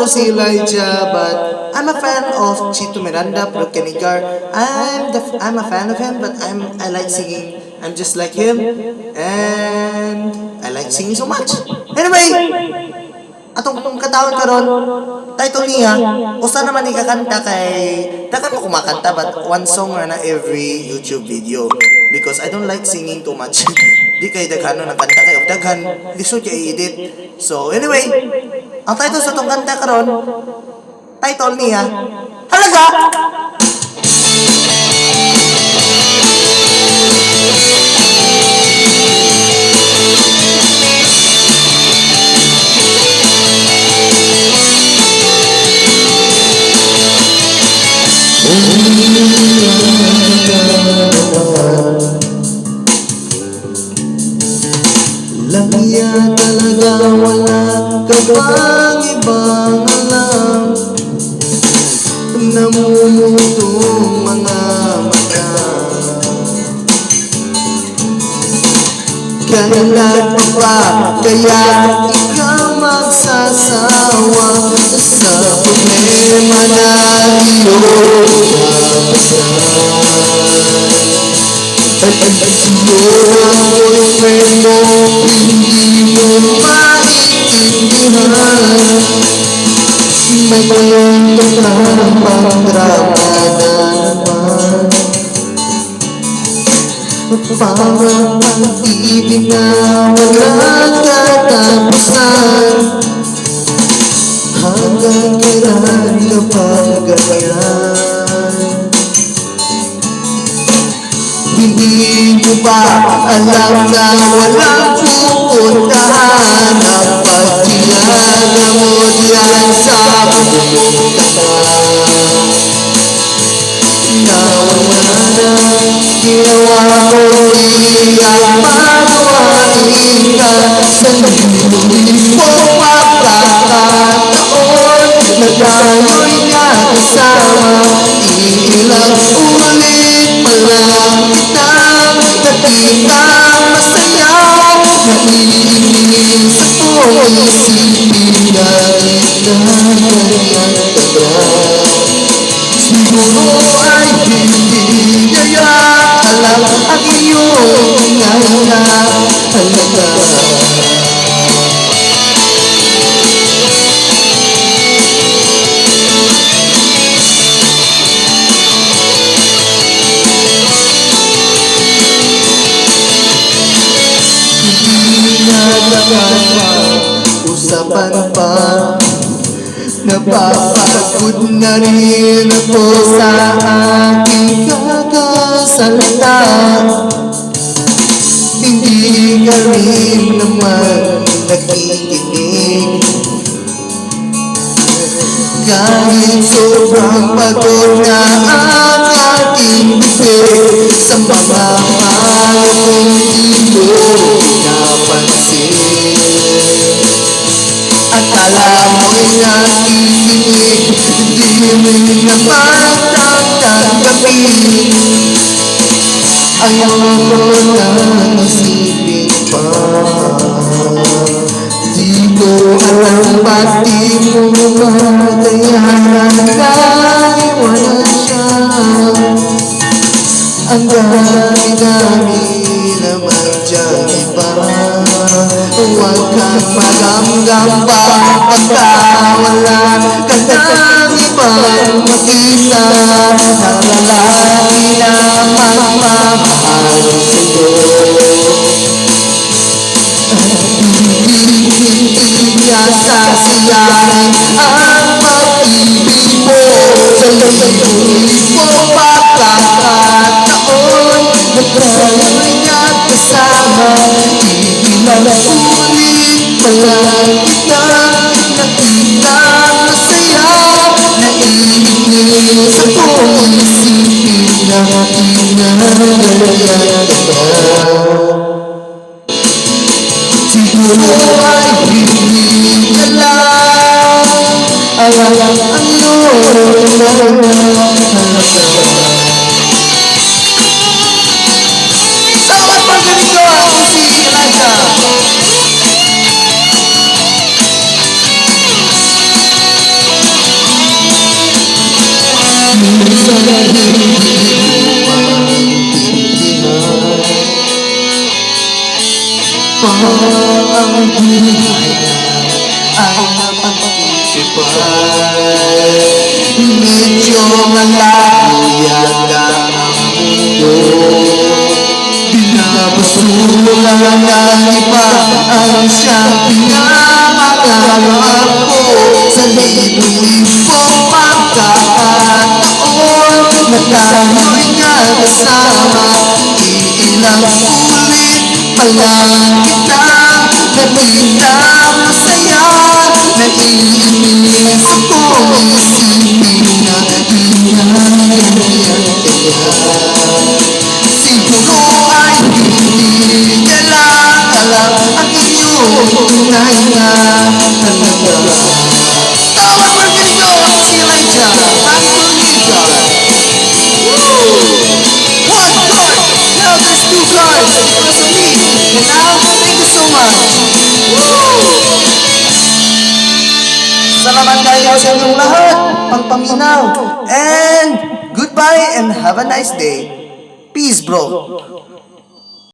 si Elijah, but I'm a fan of Chito Miranda, Procanigar. I'm a fan of him, but I like singing. I'm just like him, and I like singing so much. Anyway, atong katawan karon, title niya, usa naman ni kakanta kay dakan mo kumakanta but one song na every YouTube video because I don't like singing too much. Di kay daghano ng kanta kay daghan lisod kay edit. So anyway, ang title sa tong kanta karon, title niya, Halaga! Langya talaga, wala ka bang ibang alam? Namumutong mga mata, kailan pa kaya ikaw magsasawa sa problema na iyong boyfriend mo, hindi mo maintindihan. May kwento ka pang-drama na naman, parang pag-ibig na walang katapusan. Hanggang kailan ka pa ganyan? Hindi mo ba alam na walang pupuntahan ang pagkilala mo diyan sa pumuntahan? Nawala na, ginawa ko ilang magawain ka sa libo pagkakataon na tayo'y nakasama. Ilang ulit pa lang kitang nakita masaya, naiinis akong isipin na ganyan tagal. Siguro ay hindi kaya alam ang iyong halaga. Hindi na usapan pa, napapagod na rin ako sa aking kakasalita. Hindi ka rin naman nakikinig, kahit sobrang pagod na ang aking bibig sa mga payo kong di mo pinapansin. Akala mo'y nakikinig, di mo naman tatanggapin. Ayoko nang isipin pa, di ko alam ba't di mo makayanan na iwanan siya. Ang dami-dami naman dyan iba, huwag kang magamgam pa pagka wala ka nang ibang makita na lalaki na magmamahal sa'yo. Hindi sasayangin ang pag-ibig mo sa libo pagkakataon na tayo'y nagkasama. Ilang ulit pa lang kitang nakita masaya, naiinis akong isipin na pinagalayan ka. Siguro ay hindi ka lang alam ang iyong halaga. Saan magaling ko si Elijah? ay napag-isipan. Medyo malayo yata ang mundo, binabasuhan ng iba ang siyang pinangarap ko. Sa libo-libong pagkakataon na tayo'y kasama, iilang ulit pa lang kitang nakita masaya. Naiinis akong isipin na pinangyayari kaya. Siguro ay hindi niya lang alam ang iyong tunay na halaga. Tawag mo dito si Elijah Pangiliga. One card! Now there's two cards because of me. And now, thank you so much. Salamat kayo sa inyong lahat. Pagpaminaw. And goodbye and have a nice day. Peace, bro.